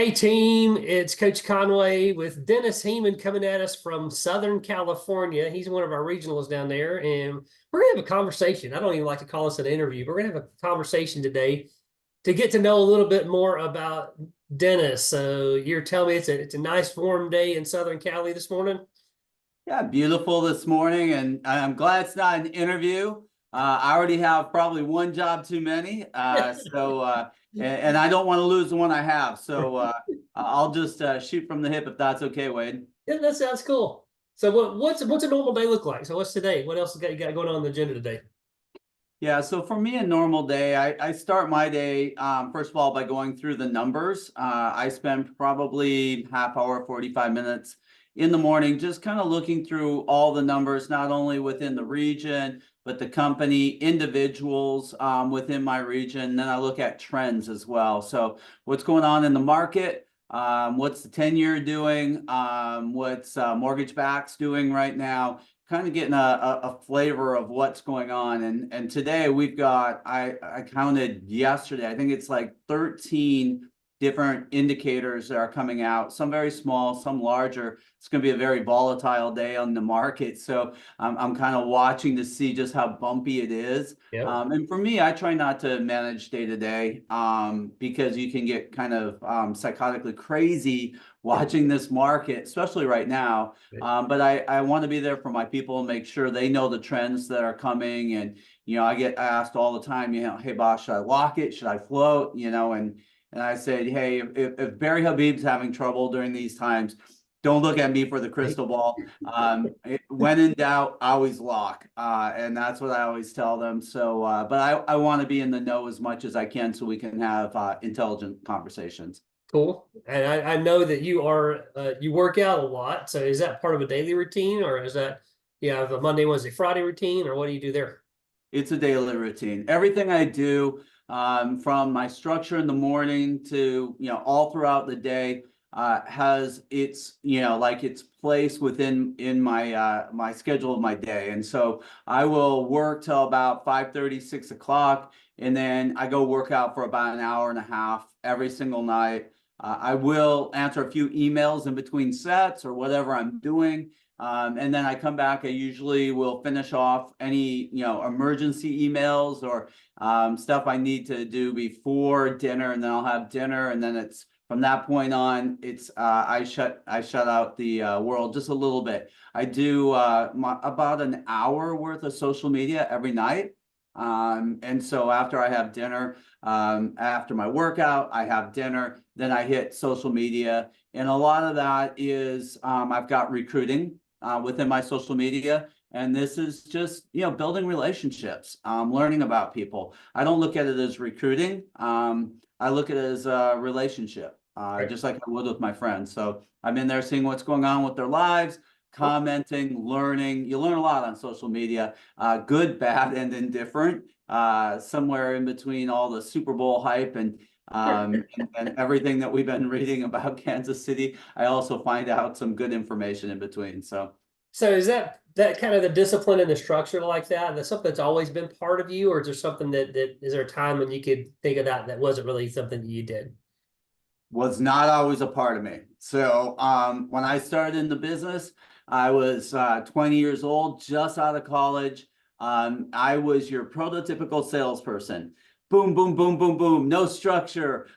Hey team, it's Coach Conway with Dennis Heuman coming at us from Southern California. He's one of our regionals down there, and we're gonna have a conversation. I don't even like to call this an interview, but we're gonna have a conversation today to get to know a little bit more about Dennis. So you're telling me it's a nice warm day in Southern Cali this morning? Yeah, beautiful this morning, and I'm glad it's not an interview. I already have probably one job too many, and I don't want to lose the one I have. So I'll just shoot from the hip if that's okay, Wade. Yeah, that sounds cool. So what's a normal day look like? So what's today? What else you got going on the agenda today? Yeah, so for me, a normal day, I start my day first of all by going through the numbers. I spend probably half hour, 45 minutes in the morning, just kind of looking through all the numbers, not only within the region, but the company, individuals within my region. Then I look at trends as well. So what's going on in the market? What's the 10-year doing? What's mortgage backs doing right now? Kind of getting a flavor of what's going on. And today we've got, I counted yesterday, I think it's like 13 different indicators that are coming out, some very small, some larger. It's going to be a very volatile day on the market. So I'm kind of watching to see just how bumpy it is. Yep. And for me, I try not to manage day to day because you can get kind of psychotically crazy watching this market, especially right now. But I want to be there for my people and make sure they know the trends that are coming. And, I get asked all the time, hey, boss, should I lock it? Should I float? And I said, hey, if Barry Habib's having trouble during these times, don't look at me for the crystal ball. When in doubt, always lock. And that's what I always tell them. So, but I want to be in the know as much as I can so we can have intelligent conversations. Cool. And I know that you work out a lot. So is that part of a daily routine, or is that you have a Monday, Wednesday, Friday routine, or what do you do there? It's a daily routine. Everything I do, from my structure in the morning to all throughout the day, has its like its place within in my schedule of my day. And so I will work till about 5:30, 6 o'clock, and then I go work out for about an hour and a half every single night. I will answer a few emails in between sets or whatever I'm doing. And then I come back. I usually will finish off any emergency emails or stuff I need to do before dinner, and then I'll have dinner, and then it's from that point on. It's I shut out the world just a little bit. I do about an hour worth of social media every night. And so after I have dinner, after my workout, I have dinner, then I hit social media. And a lot of that is I've got recruiting within my social media. And this is just, building relationships, learning about people. I don't look at it as recruiting. I look at it as a relationship, Right. just like I would with my friends. So I'm in there seeing what's going on with their lives, commenting, learning. You learn a lot on social media, good, bad, and indifferent, somewhere in between all the Super Bowl hype and everything that we've been reading about Kansas City. I also find out some good information in between. So So is that kind of the discipline and the structure like that? That's something that's always been part of you, or is there something that is there a time when you could think of that wasn't really something that you did? was not always a part of me. So when I started in the business, I was 20 years old, just out of college. I was your prototypical salesperson. Boom, boom, boom, boom, boom. No structure.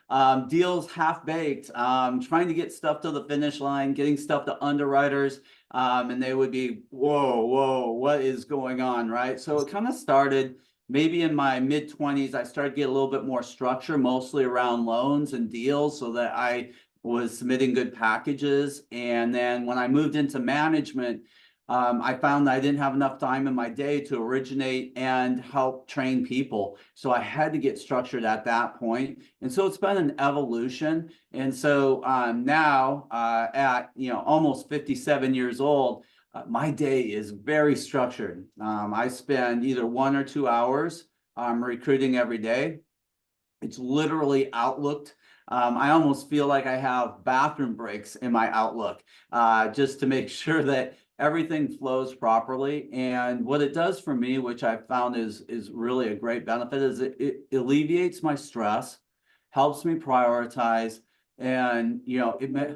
Deals half baked. Trying to get stuff to the finish line, getting stuff to underwriters, and they would be, whoa, whoa, what is going on, right? So it kind of started maybe in my mid 20s. I started to get a little bit more structure, mostly around loans and deals, so that I was submitting good packages. And then when I moved into management, I found that I didn't have enough time in my day to originate and help train people. So I had to get structured at that point. And so it's been an evolution. And so now at almost 57 years old, my day is very structured. I spend either 1 or 2 hours recruiting every day. It's literally Outlooked. I almost feel like I have bathroom breaks in my Outlook, just to make sure that everything flows properly. And what it does for me, which I found is really a great benefit, is it alleviates my stress, helps me prioritize, And,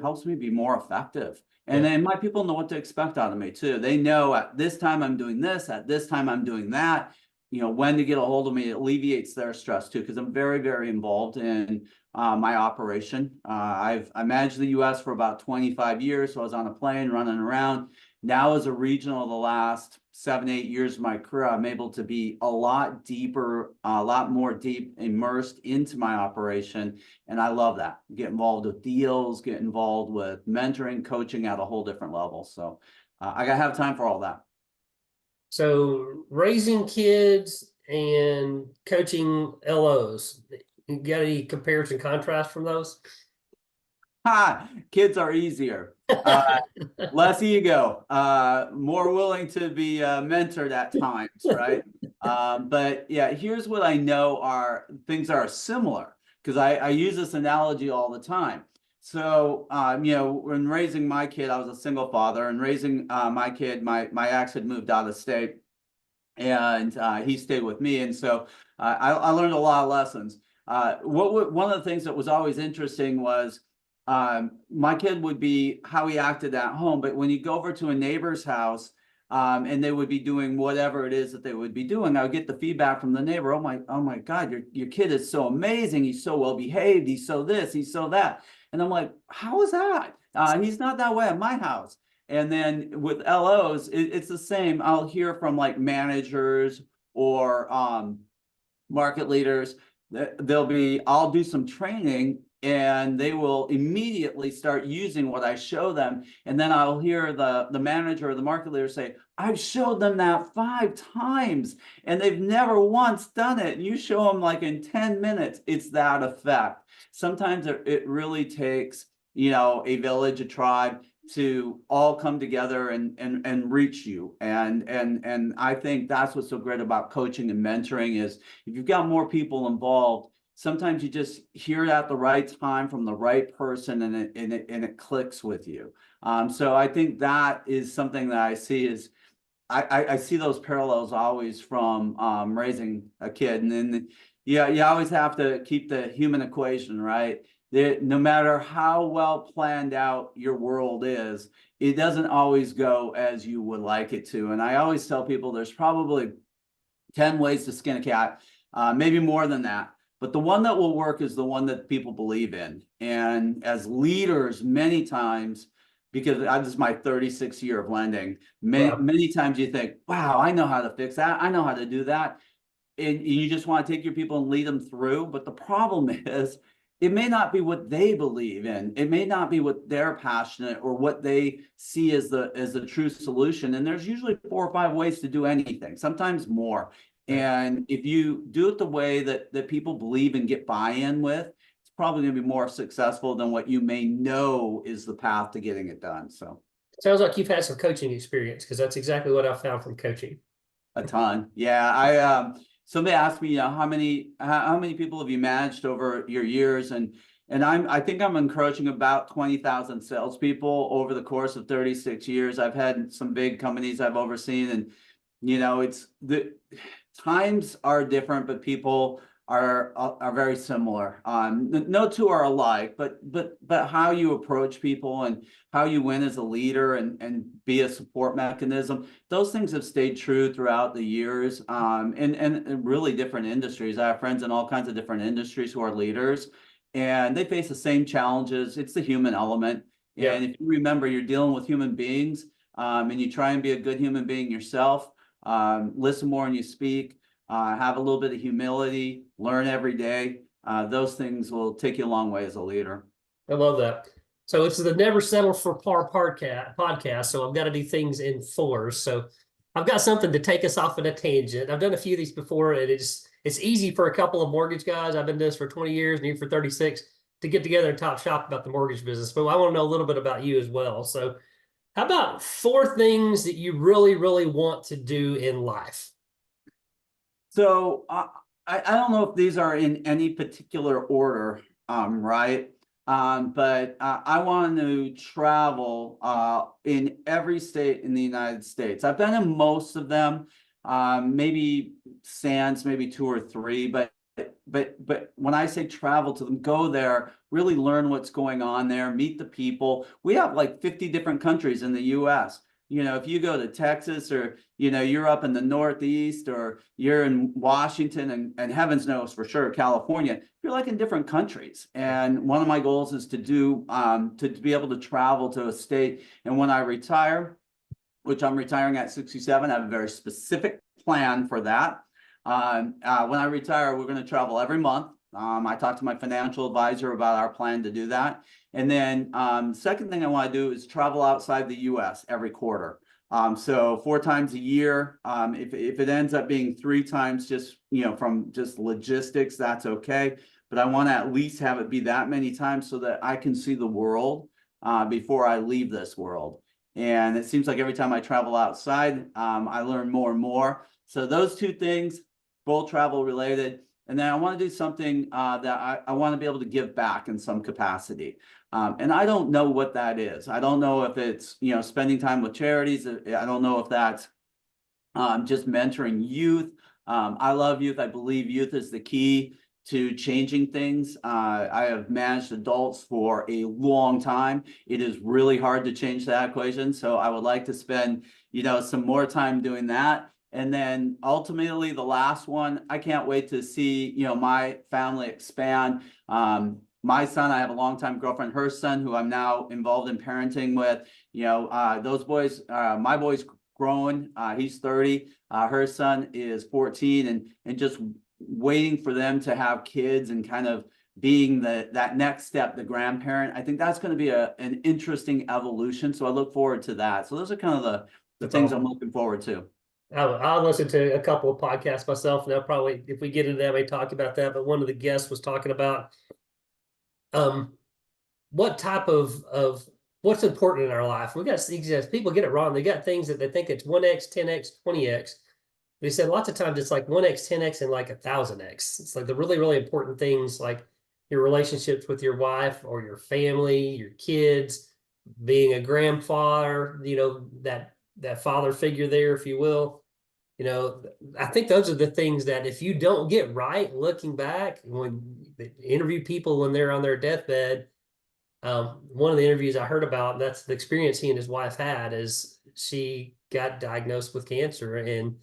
helps me be more effective. And then my people know what to expect out of me too. They know at this time I'm doing this, at this time I'm doing that. When to get a hold of me, it alleviates their stress too, because I'm very, very involved in my operation. I managed the US for about 25 years. So I was on a plane running around. Now as a regional, the last 7, 8 years of my career, I'm able to be a lot deeper, a lot more deep immersed into my operation. And I love that. Get involved with deals, get involved with mentoring, coaching at a whole different level. So I gotta have time for all that. So raising kids and coaching LOs, you got any comparison contrast from those? Kids are easier. Less ego, more willing to be mentored at times, right? But yeah, here's what I know are things are similar, because I use this analogy all the time. So, when raising my kid, I was a single father, and raising my kid, my ex had moved out of state, and he stayed with me. And so I learned a lot of lessons. One of the things that was always interesting was my kid would be how he acted at home, but when you go over to a neighbor's house, and they would be doing whatever it is that they would be doing, I would get the feedback from the neighbor. Oh my God, your kid is so amazing. He's so well behaved. He's so this, he's so that. And I'm like, how is that? He's not that way at my house. And then with LOs, it's the same. I'll hear from like managers or market leaders. I'll do some training, and they will immediately start using what I show them. And then I'll hear the manager or the market leader say, I've showed them that 5 times and they've never once done it. And you show them like in 10 minutes, it's that effect. Sometimes it really takes, a village, a tribe to all come together and reach you. And I think that's what's so great about coaching and mentoring is if you've got more people involved, sometimes you just hear it at the right time from the right person, and it clicks with you. So I think that is something that I see is I see those parallels always from raising a kid. And then you always have to keep the human equation, right? No matter how well planned out your world is, it doesn't always go as you would like it to. And I always tell people there's probably 10 ways to skin a cat, maybe more than that. But the one that will work is the one that people believe in. And as leaders, many times, because this is my 36th year of lending, many times you think, wow, I know how to fix that. I know how to do that. And you just want to take your people and lead them through. But the problem is, it may not be what they believe in. It may not be what they're passionate or what they see as the true solution. And there's usually 4 or 5 ways to do anything, sometimes more. And if you do it the way that people believe and get buy-in with, it's probably going to be more successful than what you may know is the path to getting it done. So Sounds like you've had some coaching experience, because that's exactly what I found from coaching. a ton. Yeah. Somebody asked me, how many people have you managed over your years? And I think I'm encroaching about 20,000 salespeople over the course of 36 years. I've had some big companies I've overseen, and it's the times are different, but people are very similar. No two are alike, but how you approach people and how you win as a leader and be a support mechanism, those things have stayed true throughout the years. And really different industries. I have friends in all kinds of different industries who are leaders, and they face the same challenges. It's the human element. And if you remember, you're dealing with human beings, and you try and be a good human being yourself, listen more when you speak, have a little bit of humility, learn every day. Those things will take you a long way as a leader. I love that. So it's the Never Settle for Par podcast. So I've got to do things in fours. So I've got something to take us off on a tangent. I've done a few of these before, and it's easy for a couple of mortgage guys. I've been doing this for 20 years and you for 36 to get together and talk shop about the mortgage business. But I want to know a little bit about you as well. So how about 4 things that you really, really want to do in life? So I don't know if these are in any particular order, right? But I want to travel in every state in the United States. I've been in most of them, maybe sans, maybe 2 or 3, but but when I say travel to them, go there, really learn what's going on there, meet the people. We have like 50 different countries in the US. You know, if you go to Texas, or, you know, you're up in the Northeast, or you're in Washington, and heavens knows for sure, California, you're like in different countries. And one of my goals is to do, to be able to travel to a state. And when I retire, which I'm retiring at 67, I have a very specific plan for that. When I retire, we're going to travel every month. I talked to my financial advisor about our plan to do that. And then second thing I want to do is travel outside the US every quarter. So 4 times a year. If it ends up being 3 times, just, you know, from just logistics, that's okay. But I want to at least have it be that many times so that I can see the world before I leave this world. And it seems like every time I travel outside, I learn more and more. So those 2 things, both travel related. And then I want to do something that I want to be able to give back in some capacity. And I don't know what that is. I don't know if it's, you know, spending time with charities. I don't know if that's just mentoring youth. I love youth. I believe youth is the key to changing things. I have managed adults for a long time. It is really hard to change that equation. So I would like to spend, you know, some more time doing that. And then ultimately the last one, I can't wait to see, you know, my family expand. My son, I have a longtime girlfriend, her son, who I'm now involved in parenting with, you know, those boys, my boy's growing, he's 30, her son is 14, and just waiting for them to have kids and kind of being that next step, the grandparent. I think that's going to be an interesting evolution. So I look forward to that. So those are kind of the things I'm looking forward to. I'll listen to a couple of podcasts myself, and I'll probably, if we get into that, we talk about that. But one of the guests was talking about what type of what's important in our life. We got these people get it wrong. They got things that they think it's 1x, 10x, 20x. They said lots of times it's like 1x, 10x, and like 1,000x. It's like the really, really important things, like your relationships with your wife or your family, your kids, being a grandfather, you know, that father figure there, if you will. You know, I think those are the things that if you don't get right, looking back, when they interview people when they're on their deathbed, one of the interviews I heard about, that's the experience he and his wife had, is she got diagnosed with cancer, and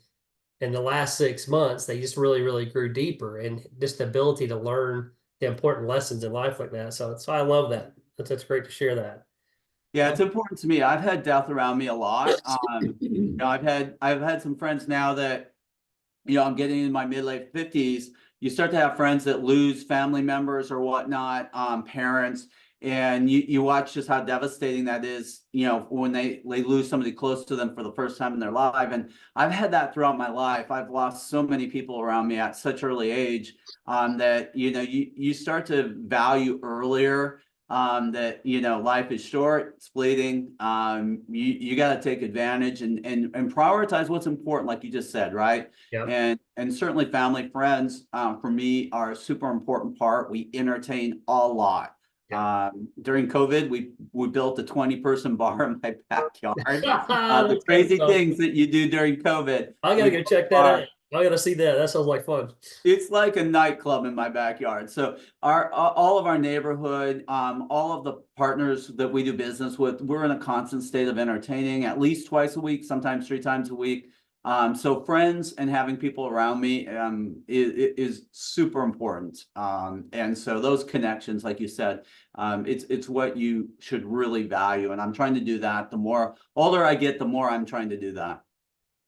in the last 6 months, they just really, really grew deeper, and just the ability to learn the important lessons in life like that. So I love that. That's great to share that. Yeah, it's important to me. I've had death around me a lot. You know, I've had some friends now that, you know, I'm getting in my mid-late 50s. You start to have friends that lose family members or whatnot, parents, and you watch just how devastating that is, you know, when they lose somebody close to them for the first time in their life. And I've had that throughout my life. I've lost so many people around me at such early age, that, you know, you start to value earlier, that, you know, life is short, it's fleeting. You got to take advantage and prioritize what's important, like you just said, right? Yeah. And certainly family, friends, for me, are a super important part. We entertain a lot. Yeah. During COVID, we built a 20-person bar in my backyard. The That's kind of crazy stuff. things that you do during COVID. I gotta We go built a check that bar. out. I gotta see that. That sounds like fun. It's like a nightclub in my backyard. So our all of our neighborhood, all of the partners that we do business with, we're in a constant state of entertaining at least twice a week, sometimes 3 times a week. So friends and having people around me is super important. And so those connections, like you said, it's what you should really value. And I'm trying to do that. The more older I get, the more I'm trying to do that.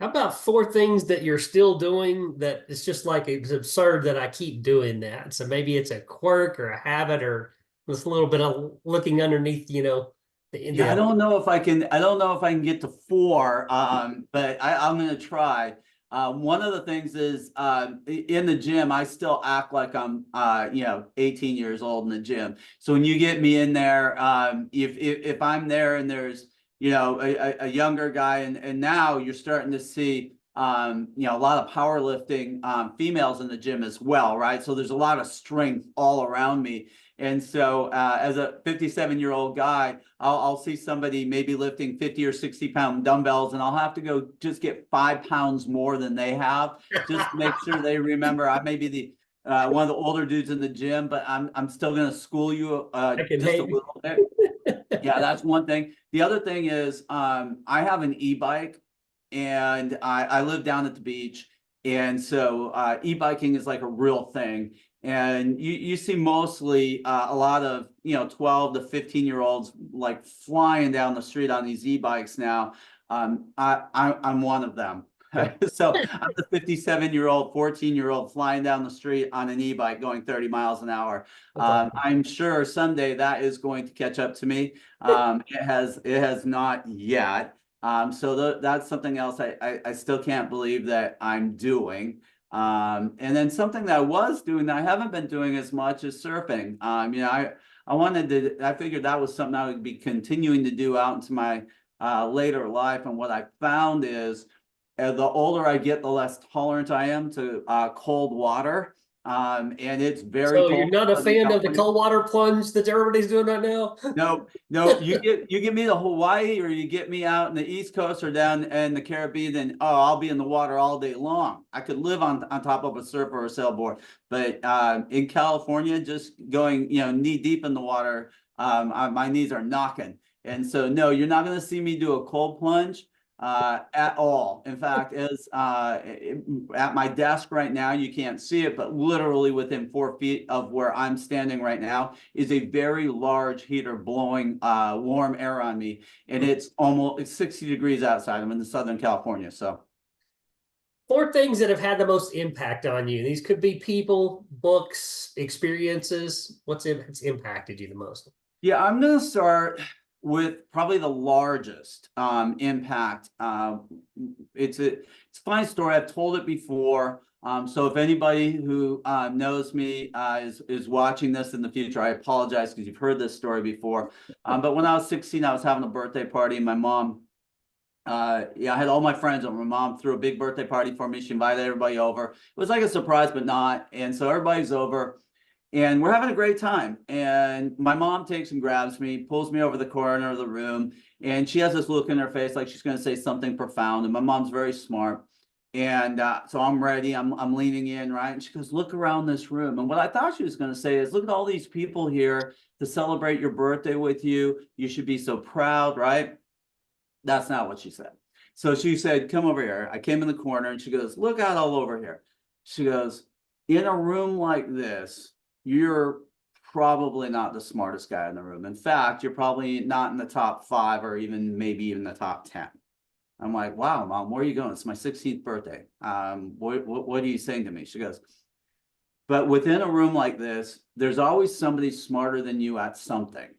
How about 4 things that you're still doing that it's just like it's absurd that I keep doing that? So maybe it's a quirk or a habit or just a little bit of looking underneath, you know, Yeah, I don't know if I can. I don't know if I can get to 4, but I'm going to try. One of the things is in the gym, I still act like I'm, you know, 18 years old in the gym. So when you get me in there, if I'm there and there's, you know, a younger guy, and now you're starting to see, you know, a lot of powerlifting females in the gym as well, right? So there's a lot of strength all around me. And so as a 57-year-old guy, I'll see somebody maybe lifting 50 or 60-pound dumbbells, and I'll have to go just get 5 pounds more than they have, just to make sure they remember I may be one of the older dudes in the gym, but I'm still gonna school you I can just a hate. little bit. Yeah, that's one thing. The other thing is I have an e-bike and I live down at the beach. And so e-biking is like a real thing. And you see mostly a lot of 12 to 15-year-olds like flying down the street on these e-bikes now. I'm one of them. Yeah, So I'm the 57-year-old, 14-year-old flying down the street on an e-bike going 30 miles an hour. that's awesome. I'm sure someday that is going to catch up to me. It has not yet. So that's something else I still can't believe that I'm doing. And then something that I was doing that I haven't been doing as much is surfing. I figured that was something I would be continuing to do out into my later life. And what I found is the older I get, the less tolerant I am to cold water. And it's very So you're cold not a in Southern fan of the California. cold water plunge that everybody's doing right now? No, no, you get me to Hawaii or you get me out in the East Coast or down in the Caribbean, and I'll be in the water all day long. I could live on top of a surf or a sailboard, but in California, just going knee deep in the water, my knees are knocking. And so no, you're not going to see me do a cold plunge at all. In fact, as at my desk right now, you can't see it, but literally within 4 feet of where I'm standing right now is a very large heater blowing warm air on me, and it's 60 degrees outside. I'm in the Southern California, so. Four things that have had the most impact on you. These could be people, books, experiences. What's impacted you the most? Yeah, I'm going to start with probably the largest impact. It's a funny story. I've told it before. So if anybody who knows me is watching this in the future, I apologize because you've heard this story before. But when I was 16, I was having a birthday party, and my mom, I had all my friends over. My mom threw a big birthday party for me. She invited everybody over. It was like a surprise, but not. And so everybody's over. And we're having a great time. And my mom takes and grabs me, pulls me over the corner of the room, and she has this look in her face like she's going to say something profound. And my mom's very smart. And so I'm ready. I'm leaning in, right? And she goes, "Look around this room." And what I thought she was going to say is, "Look at all these people here to celebrate your birthday with you. You should be so proud," right? That's not what she said. So she said, "Come over here." I came in the corner and she goes, "Look out all over here." She goes, "In a room like this, you're probably not the smartest guy in the room. In fact, you're probably not in the top 5 or even maybe even the top 10. I'm like, "Wow, Mom, where are you going? It's my 16th birthday. What are you saying to me?" She goes, "But within a room like this, there's always somebody smarter than you at something.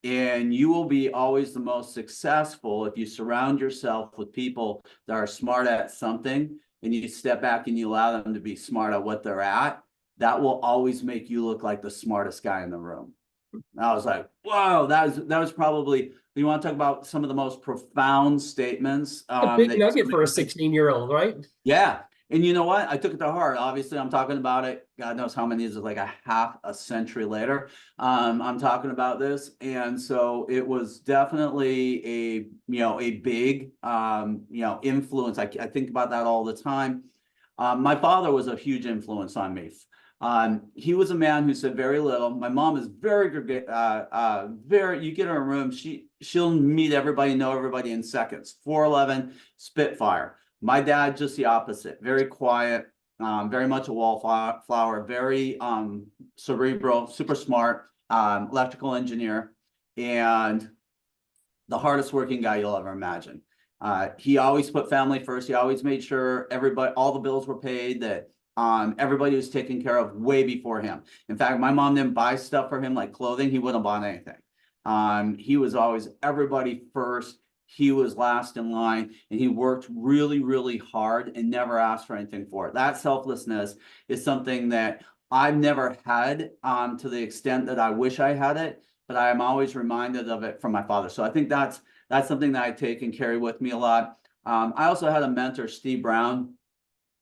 And you will be always the most successful if you surround yourself with people that are smart at something and you step back and you allow them to be smart at what they're at. That will always make you look like the smartest guy in the room." And I was like, whoa, that was probably, you want to talk about some of the most profound statements A big that nugget somebody for a could say. 16-year-old, right? Yeah. And you know what? I took it to heart. Obviously, I'm talking about it. God knows how many is it, like a half a century later. I'm talking about this. And so it was definitely a big, influence. I think about that all the time. My father was a huge influence on me. He was a man who said very little. My mom is very good, you get her in a room, she'll meet everybody, know everybody in seconds. 4'11", Spitfire. My dad, just the opposite, very quiet, very much a wallflower, very cerebral, super smart, electrical engineer, and the hardest working guy you'll ever imagine. He always put family first. He always made sure all the bills were paid, that everybody was taken care of way before him. In fact, my mom didn't buy stuff for him like clothing. He wouldn't buy anything. He was always everybody first. He was last in line, and he worked really, really hard and never asked for anything for it. That selflessness is something that I've never had to the extent that I wish I had it, but I am always reminded of it from my father. So I think that's something that I take and carry with me a lot. I also had a mentor, Steve Brown.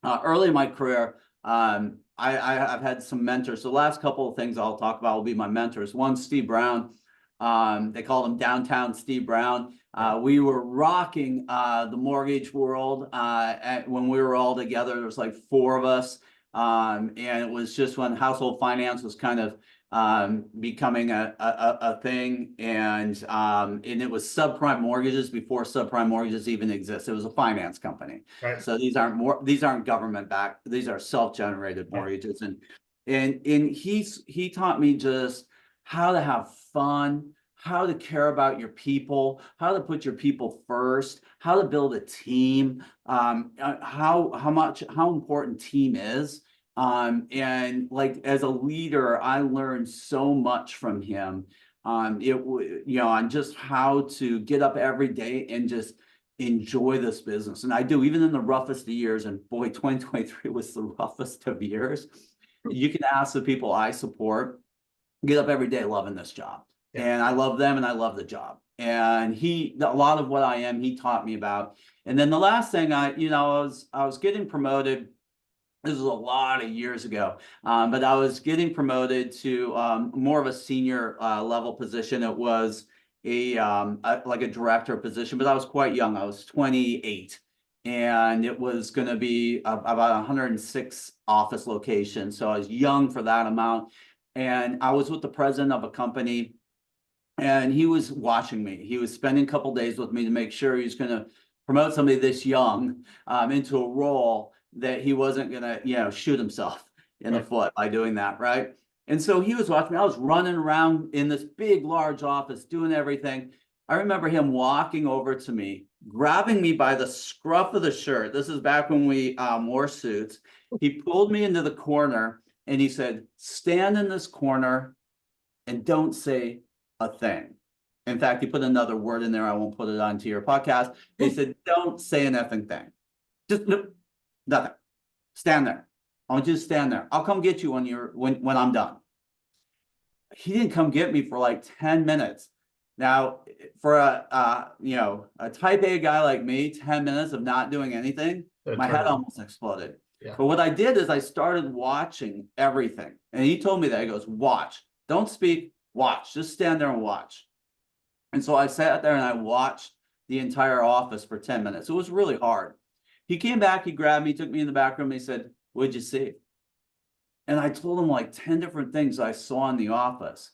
Early in my career, I've had some mentors. The last couple of things I'll talk about will be my mentors. One, Steve Brown. They called him Downtown Steve Brown. We were rocking the mortgage world when we were all together. There was like 4 of us. And it was just when household finance was kind of becoming a thing, and it was subprime mortgages before subprime mortgages even exist. It was a finance company. Right. So these aren't government backed, these are self-generated mortgages. And he taught me just how to have fun, how to care about your people, how to put your people first, how to build a team, how important team is. And like as a leader, I learned so much from him. On just how to get up every day and just enjoy this business. And I do, even in the roughest of years. And boy, 2023 was the roughest of years. You can ask the people I support, get up every day loving this job. Yeah. And I love them and I love the job. And a lot of what I am, he taught me about. And then the last thing I was getting promoted. This was a lot of years ago, but I was getting promoted to more of a senior level position. It was like a director position, but I was quite young. I was 28, and it was going to be about 106 office locations. So I was young for that amount, and I was with the president of a company, and he was watching me. He was spending a couple days with me to make sure he was going to promote somebody this young into a role that he wasn't gonna, shoot himself in the foot by doing that, right? And so he was watching me. I was running around in this big, large office doing everything. I remember him walking over to me, grabbing me by the scruff of the shirt. This is back when we wore suits. He pulled me into the corner and he said, "Stand in this corner and don't say a thing." In fact, he put another word in there. I won't put it onto your podcast. He said, "Don't say an effing thing. Just nothing. Stand there. I want you to stand there. I'll come get you when I'm done." He didn't come get me for like 10 minutes. Now, for a type A guy like me, 10 minutes of not doing anything, my head almost exploded. Yeah. But what I did is I started watching everything. And he told me that. He goes, "Watch. Don't speak. Watch. Just stand there and watch." And so I sat there and I watched the entire office for 10 minutes. It was really hard. He came back, he grabbed me, took me in the back room, and he said, "What'd you see?" And I told him like 10 different things I saw in the office.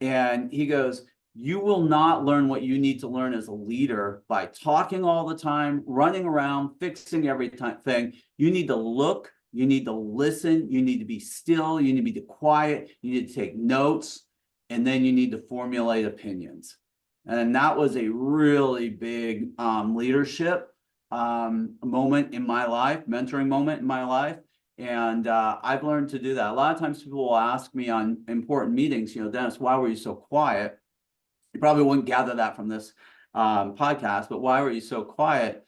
And he goes, "You will not learn what you need to learn as a leader by talking all the time, running around, fixing everything. You need to look, you need to listen, you need to be still, you need to be quiet, you need to take notes, and then you need to formulate opinions." And that was a really big leadership moment in my life, mentoring moment in my life. And I've learned to do that. A lot of times people will ask me on important meetings, "Dennis, why were you so quiet?" You probably wouldn't gather that from this podcast, but why were you so quiet?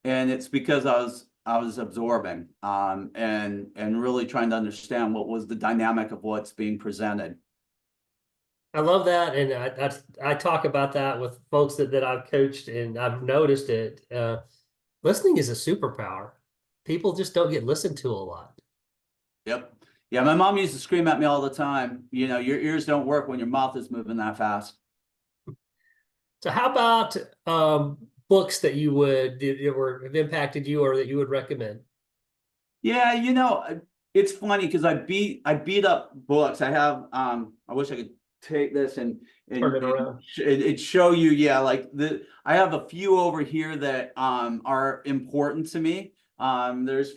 And it's because I was absorbing and really trying to understand what was the dynamic of what's being presented. I love that, and I talk about that with folks that I've coached, and I've noticed it. Listening is a superpower. People just don't get listened to a lot. Yep. Yeah, my mom used to scream at me all the time, "Your ears don't work when your mouth is moving that fast." So how about books that have impacted you or that you would recommend? Yeah, it's funny because I beat up books. I have I wish I could take this and Turn it around. It show you, yeah, like I have a few over here that are important to me. There's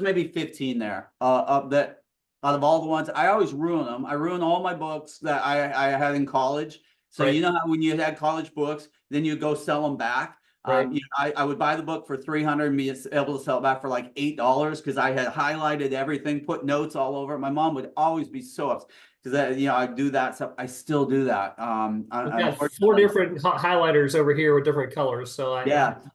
maybe 15 there that out of all the ones. I always ruin them. I ruin all my books that I had in college. So Right. you know how when you had college books, then you go sell them back. Right. I would buy the book for $300 and be able to sell it back for like $8 because I had highlighted everything, put notes all over it. My mom would always be so upset because I do that stuff. I still do that. We've got 4 different highlighters over here with different colors, so I'm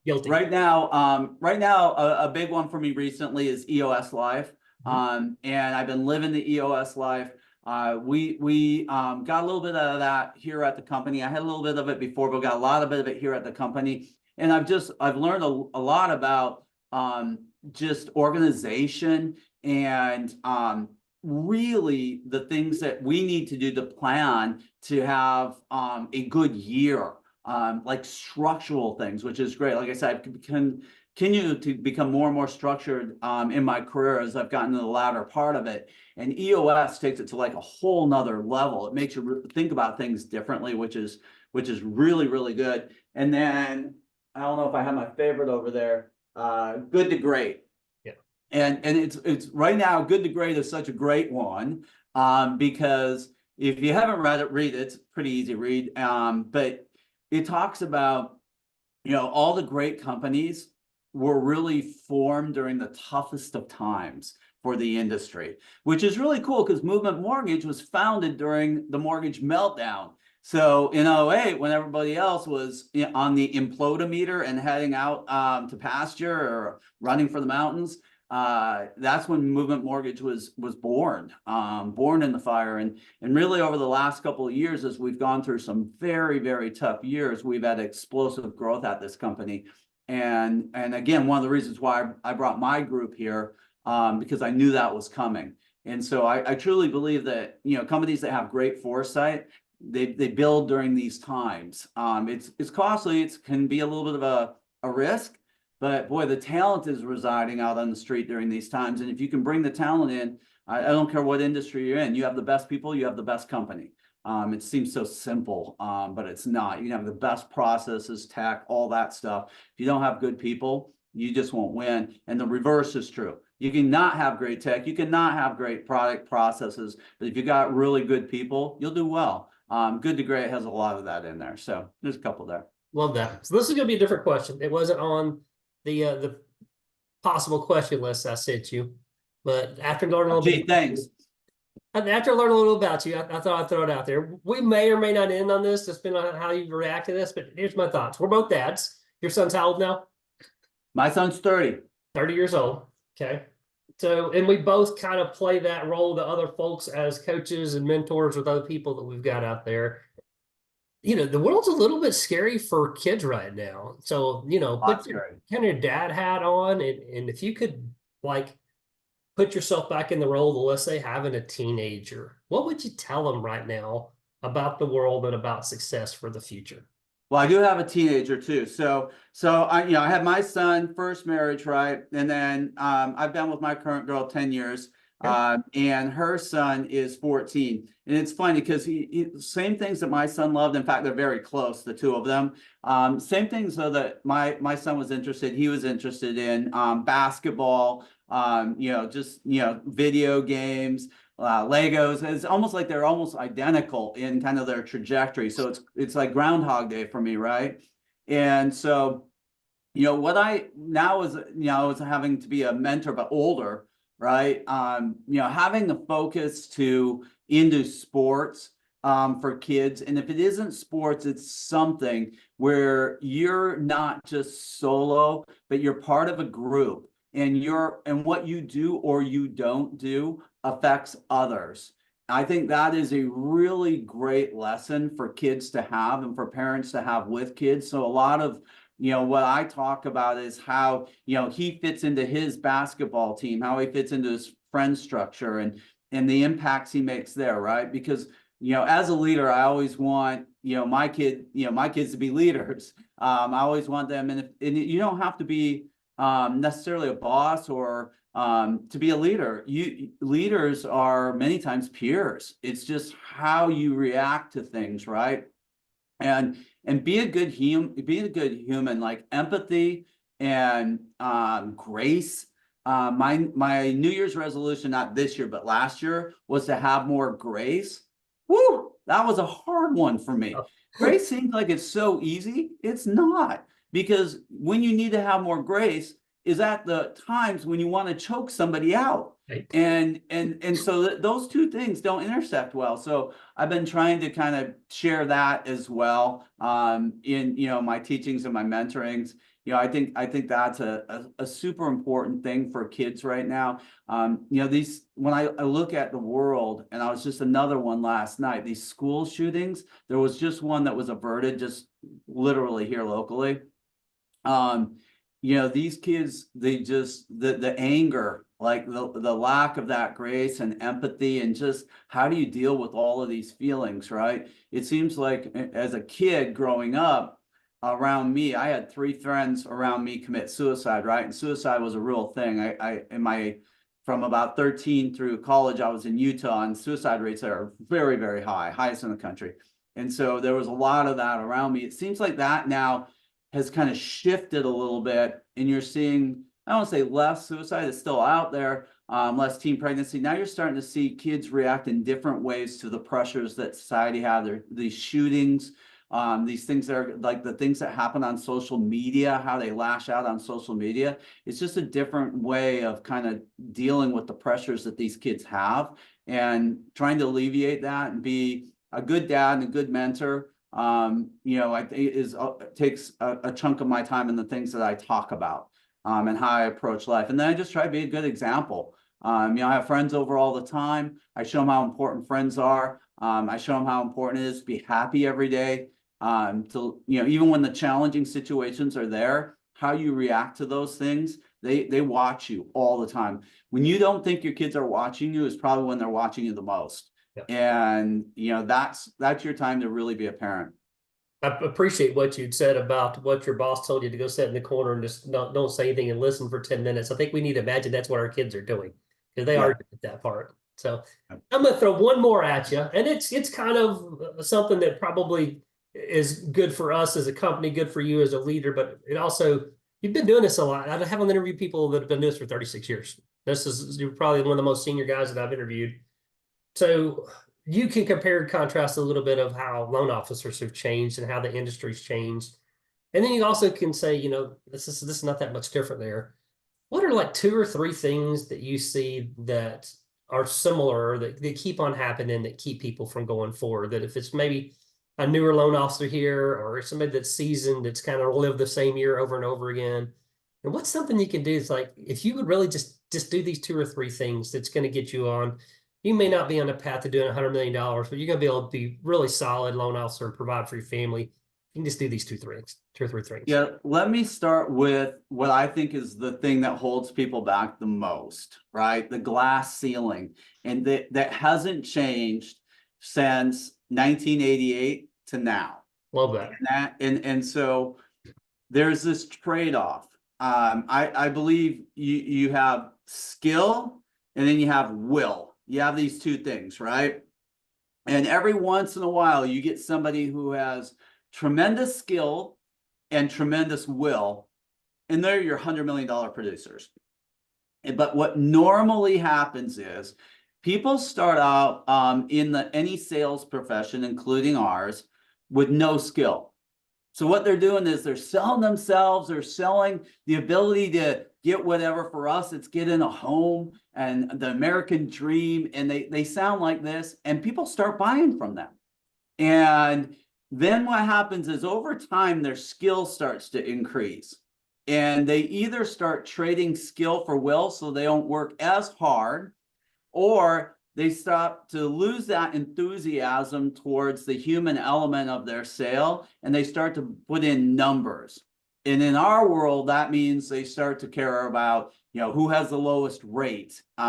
guilty. Right now, a big one for me recently is EOS life. And I've been living the EOS life. We got a little bit of that here at the company. I had a little bit of it before, but got a lot of it here at the company. And I've learned a lot about just organization and really the things that we need to do to plan to have a good year, like structural things, which is great. Like I said, I've continue to become more and more structured in my career as I've gotten to the latter part of it. And EOS takes it to like a whole nother level. It makes you think about things differently, which is really, really good. And then I don't know if I have my favorite over there, Good to Great. Yeah. And it's right now, Good to Great is such a great one because if you haven't read it, read it. It's pretty easy to read. But it talks about, all the great companies were really formed during the toughest of times for the industry, which is really cool because Movement Mortgage was founded during the mortgage meltdown. So in '08, when everybody else was on the implodometer and heading out to pasture or running for the mountains, that's when Movement Mortgage was born, born in the fire. And really over the last couple of years, as we've gone through some very, very tough years, we've had explosive growth at this company. And again, one of the reasons why I brought my group here, because I knew that was coming. And so I truly believe that, companies that have great foresight, they build during these times. It's costly. It can be a little bit of a risk, but boy, the talent is residing out on the street during these times. And if you can bring the talent in, I don't care what industry you're in, you have the best people, you have the best company. It seems so simple, but it's not. You can have the best processes, tech, all that stuff. If you don't have good people, you just won't win. And the reverse is true. You cannot have great tech, you cannot have great product processes, but if you got really good people, you'll do well. Good to Great has a lot of that in there. So there's a couple there. Love that. So this is going to be a different question. It wasn't on the possible question list I sent you, but after learning a little bit, Thanks. After learning a little about you, I thought I'd throw it out there. We may or may not end on this, just depending on how you react to this. But here's my thoughts. We're both dads. Your son's how old now? My son's 30. 30 years old. Okay. So, and we both kind of play that role to other folks as coaches and mentors with other people that we've got out there. The world's a little bit scary for kids right now. So, put your kind of dad hat on, and if you could put yourself back in the role of, let's say, having a teenager, what would you tell them right now about the world and about success for the future? Well, I do have a teenager too. So I had my son, first marriage, right? And then I've been with my current girl 10 years. And her son is 14. And it's funny because he same things that my son loved. In fact, they're very close, the two of them. Same things though that my son was interested. He was interested in basketball, video games, Legos. It's almost like they're almost identical in kind of their trajectory. So it's like Groundhog Day for me, right? And so, what I now is, is having to be a mentor, but older, right? Having the focus into sports for kids. And if it isn't sports, it's something where you're not just solo, but you're part of a group, and what you do or you don't do affects others. I think that is a really great lesson for kids to have and for parents to have with kids. So a lot of what I talk about is how, he fits into his basketball team, how he fits into his friend structure and the impacts he makes there, right? Because, as a leader, I always want, my kids to be leaders. I always want them, and you don't have to be necessarily a boss or to be a leader. Leaders are many times peers. It's just how you react to things, right? And be a good human, like empathy and grace. My New Year's resolution, not this year, but last year, was to have more grace. Woo! That was a hard one for me. Grace seems like it's so easy. It's not, because when you need to have more grace is at the times when you want to choke somebody out. Right. And so those two things don't intersect well. So I've been trying to kind of share that as well in my teachings and my mentorings. I think that's a super important thing for kids right now. When I look at the world, and I was just another one last night, these school shootings, there was just one that was averted just literally here locally. These kids, they just, the anger, like the lack of that grace and empathy, and just how do you deal with all of these feelings, right? It seems like as a kid growing up, around me, I had 3 friends around me commit suicide, right? And suicide was a real thing. From about 13 through college, I was in Utah, and suicide rates there are very, very high, highest in the country. And so there was a lot of that around me. It seems like that now has kind of shifted a little bit, and you're seeing, I don't want to say less suicide, it's still out there, less teen pregnancy. Now you're starting to see kids react in different ways to the pressures that society has. These shootings, these things that are like the things that happen on social media, how they lash out on social media. It's just a different way of kind of dealing with the pressures that these kids have and trying to alleviate that and be a good dad and a good mentor. I think takes a chunk of my time in the things that I talk about, and how I approach life. And then I just try to be a good example. I have friends over all the time. I show them how important friends are. I show them how important it is to be happy every day. Even when the challenging situations are there, how you react to those things, they watch you all the time. When you don't think your kids are watching you is probably when they're watching you the most. Yep. And that's your time to really be a parent. I appreciate what you'd said about what your boss told you to go sit in the corner and just don't say anything and listen for 10 minutes. I think we need to imagine that's what our kids are doing, because they are at that part. So I'm going to throw one more at you, and it's kind of something that probably is good for us as a company, good for you as a leader, but it also, you've been doing this a lot. I haven't interviewed people that have been doing this for 36 years. You're probably one of the most senior guys that I've interviewed. So you can compare and contrast a little bit of how loan officers have changed and how the industry's changed. And then you also can say, this is not that much different there. What are like 2 or 3 things that you see that are similar, that keep on happening, that keep people from going forward? That if it's maybe a newer loan officer here or somebody that's seasoned, that's kind of lived the same year over and over again, and what's something you can do? It's like, if you would really just do these 2 or 3 things, that's going to get you on. You may not be on the path to doing $100 million, but you're going to be able to be really solid loan officer and provide for your family. You can just do these 2 or 3 things. Yeah, let me start with what I think is the thing that holds people back the most, right? The glass ceiling. And that hasn't changed since 1988 to now. Love that. And so there's this trade-off. I believe you have skill and then you have will. You have these 2 things, right? And every once in a while, you get somebody who has tremendous skill and tremendous will, and they're your $100 million producers. But what normally happens is people start out in any sales profession, including ours, with no skill. So what they're doing is they're selling themselves, they're selling the ability to get whatever. For us, it's get in a home and the American dream. And they sound like this, and people start buying from them. And then what happens is over time, their skill starts to increase. And they either start trading skill for will so they don't work as hard, or they start to lose that enthusiasm towards the human element of their sale, and they start to put in numbers. And in our world, that means they start to care about, who has the lowest rate a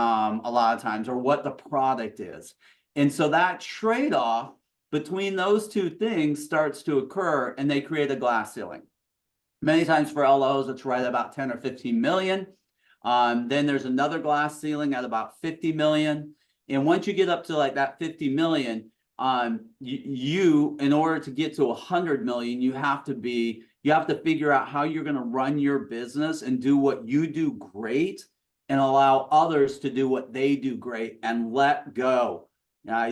lot of times, or what the product is. And so that trade-off between those 2 things starts to occur, and they create a glass ceiling. Many times for LOs, it's right at about 10 or 15 million. Then there's another glass ceiling at about 50 million. And once you get up to like that 50 million, you in order to get to 100 million, you have to figure out how you're going to run your business and do what you do great, and allow others to do what they do great, and let go. Let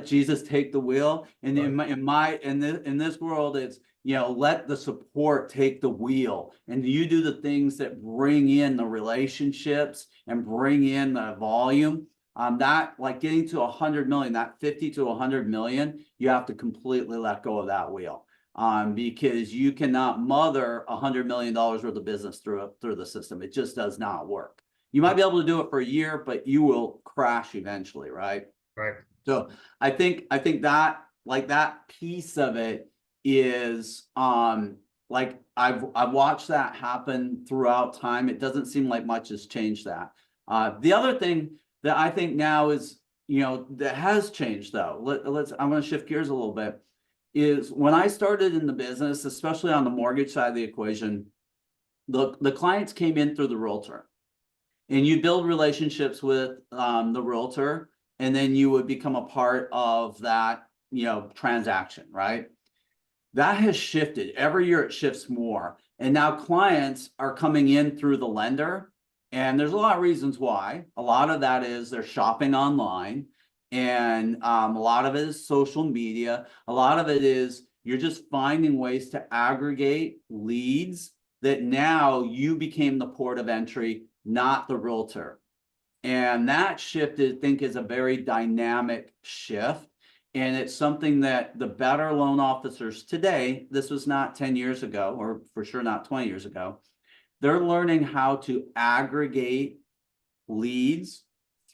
Jesus take the wheel. And in this world, it's, let the support take the wheel, and you do the things that bring in the relationships and bring in the volume. That, like getting to 100 million, that 50 to 100 million, you have to completely let go of that wheel. Because you cannot mother $100 million worth of business through the system. It just does not work. You might be able to do it for a year, but you will crash eventually, right? Right. So I think that, like, that piece of it is like I've watched that happen throughout time. It doesn't seem like much has changed that. The other thing that I think now is, that has changed though. I'm going to shift gears a little bit. is when I started in the business, especially on the mortgage side of the equation, the clients came in through the realtor, and you build relationships with the realtor, and then you would become a part of that, transaction, right? That has shifted. Every year it shifts more. And now clients are coming in through the lender. And there's a lot of reasons why. A lot of that is they're shopping online. And a lot of it is social media. A lot of it is you're just finding ways to aggregate leads that now you became the port of entry, not the realtor. And that shift, I think, is a very dynamic shift. And it's something that the better loan officers today, this was not 10 years ago, or for sure not 20 years ago, they're learning how to aggregate leads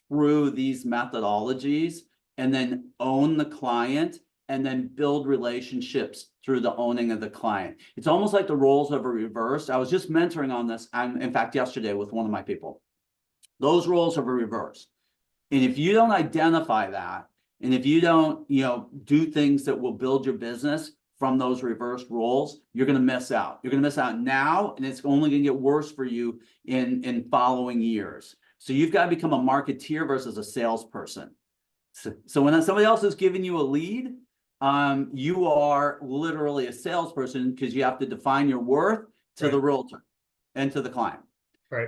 through these methodologies and then own the client and then build relationships through the owning of the client. It's almost like the roles are reversed. I was just mentoring on this, in fact, yesterday with one of my people. Those roles are reversed. And if you don't identify that, and if you don't, do things that will build your business from those reversed roles, you're going to miss out. You're going to miss out now, and it's only going to get worse for you in following years. So you've got to become a marketeer versus a salesperson. So when somebody else is giving you a lead, you are literally a salesperson because you have to define your worth to the realtor and to the client. Right.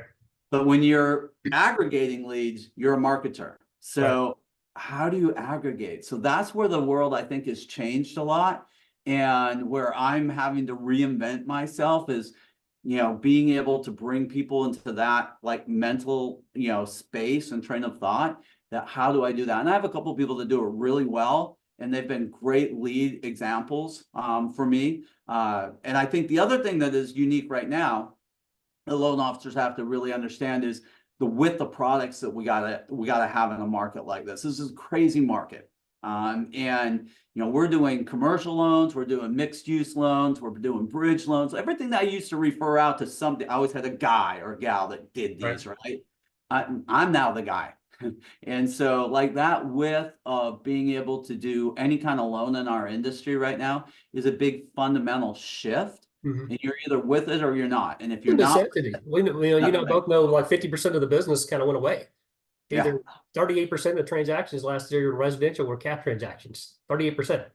But when you're aggregating leads, you're a marketer. So how do you aggregate? So that's where the world, I think, has changed a lot. And where I'm having to reinvent myself is, being able to bring people into that like mental, space and train of thought, that how do I do that? And I have a couple of people that do it really well, and they've been great lead examples for me. And I think the other thing that is unique right now, the loan officers have to really understand is the width of products that we gotta have in a market like this. This is a crazy market. And we're doing commercial loans, we're doing mixed use loans, we're doing bridge loans, everything that I used to refer out to something. I always had a guy or a gal that did these, right? I'm now the guy. And so like that width of being able to do any kind of loan in our industry right now is a big fundamental shift. And you're either with it or you're not. And if you're not, necessity. Both know like 50% of the business kind of went away. Either 38% of transactions last year in residential were cash transactions, 38%. And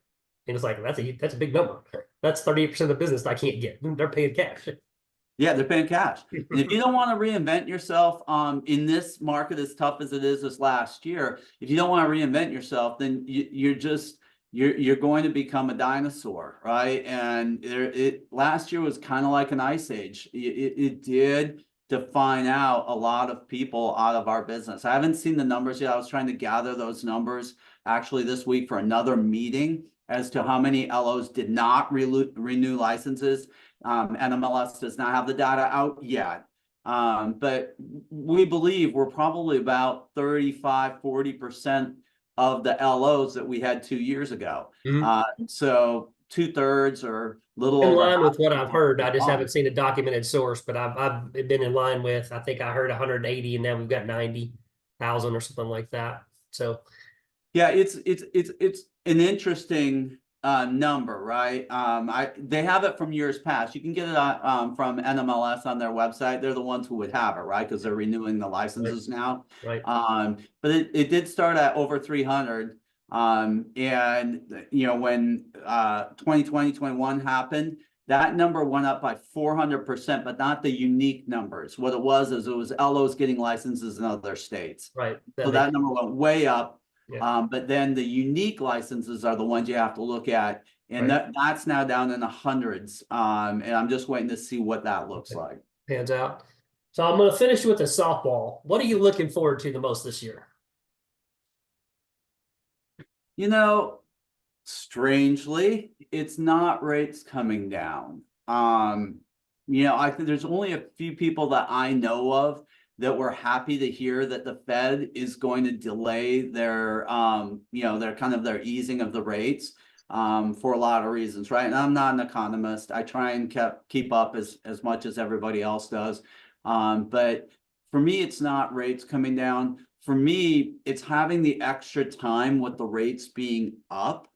it's like, that's a big number. That's 38% of the business I can't get. They're paying cash. Yeah, they're paying cash. And if you don't want to reinvent yourself in this market as tough as it is this last year, if you don't want to reinvent yourself, then you're going to become a dinosaur, right? And last year was kind of like an ice age. It did define out a lot of people out of our business. I haven't seen the numbers yet. I was trying to gather those numbers actually this week for another meeting as to how many LOs did not renew licenses. NMLS does not have the data out yet. But we believe we're probably about 35–40% of the LOs that we had 2 years ago. So 2/3 or little in over line with what I've heard. I just on. haven't seen a documented source, but I've been in line with, I think I heard 180 and now we've got 90,000 or something like that. So yeah, it's an interesting number, right? They have it from years past. You can get it from NMLS on their website. They're the ones who would have it, right? Because they're renewing the licenses now. Right. But it did start at over 300. And when 2020, 21 happened, that number went up by 400%, but not the unique numbers. What it was LOs getting licenses in other states. Right. So that number went way up. Yeah. But then the unique licenses are the ones you have to look at. And that's now down in the hundreds. And I'm just waiting to see what that looks like. Pans out. So I'm going to finish with a softball. What are you looking forward to the most this year? Strangely, it's not rates coming down. I think there's only a few people that I know of that were happy to hear that the Fed is going to delay their their easing of the rates for a lot of reasons, right? And I'm not an economist. I try and keep up as much as everybody else does. But for me, it's not rates coming down. For me, it's having the extra time with the rates being up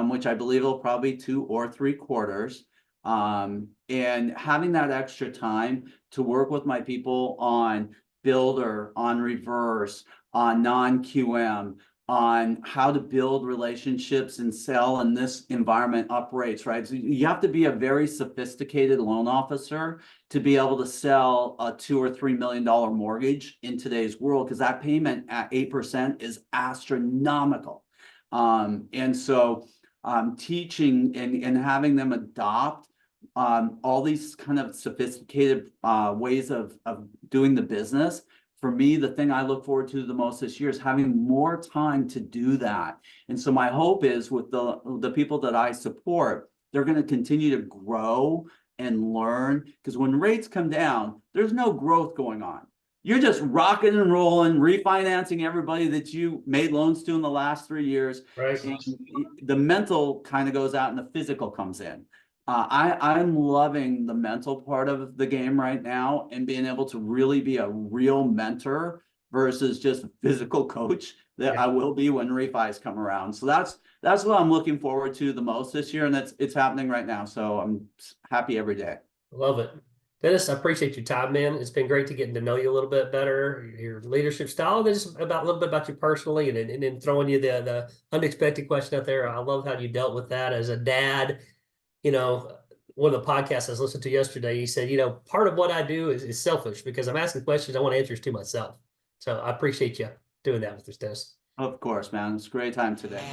which I believe will probably 2 or 3 quarters. And having that extra time to work with my people on builder, on reverse, on non-QM, on how to build relationships and sell in this environment up rates, right? So you have to be a very sophisticated loan officer to be able to sell a $2 or $3 million mortgage in today's world, because that payment at 8% is astronomical. And so teaching and having them adopt all these kind of sophisticated ways of doing the business. For me, the thing I look forward to the most this year is having more time to do that. And so my hope is with the people that I support, they're going to continue to grow and learn, because when rates come down, there's no growth going on. You're just rocking and rolling, refinancing everybody that you made loans to in the last 3 years. Right. And the mental kind of goes out and the physical comes in. I'm loving the mental part of the game right now, and being able to really be a real mentor versus just a physical coach that Yeah. I will be when refis come around. So that's what I'm looking forward to the most this year, and it's happening right now. So I'm happy every day. Love it. Dennis, I appreciate your time, man. It's been great to getting to know you a little bit better, your leadership style, and just about a little bit about you personally, and then throwing you the unexpected question out there. I love how you dealt with that as a dad. You know, one of the podcasts I was listening to yesterday, he said, part of what I do is selfish, because I'm asking questions I want answers to myself. So I appreciate you doing that with us, Dennis. Of course, man. It's a great time today.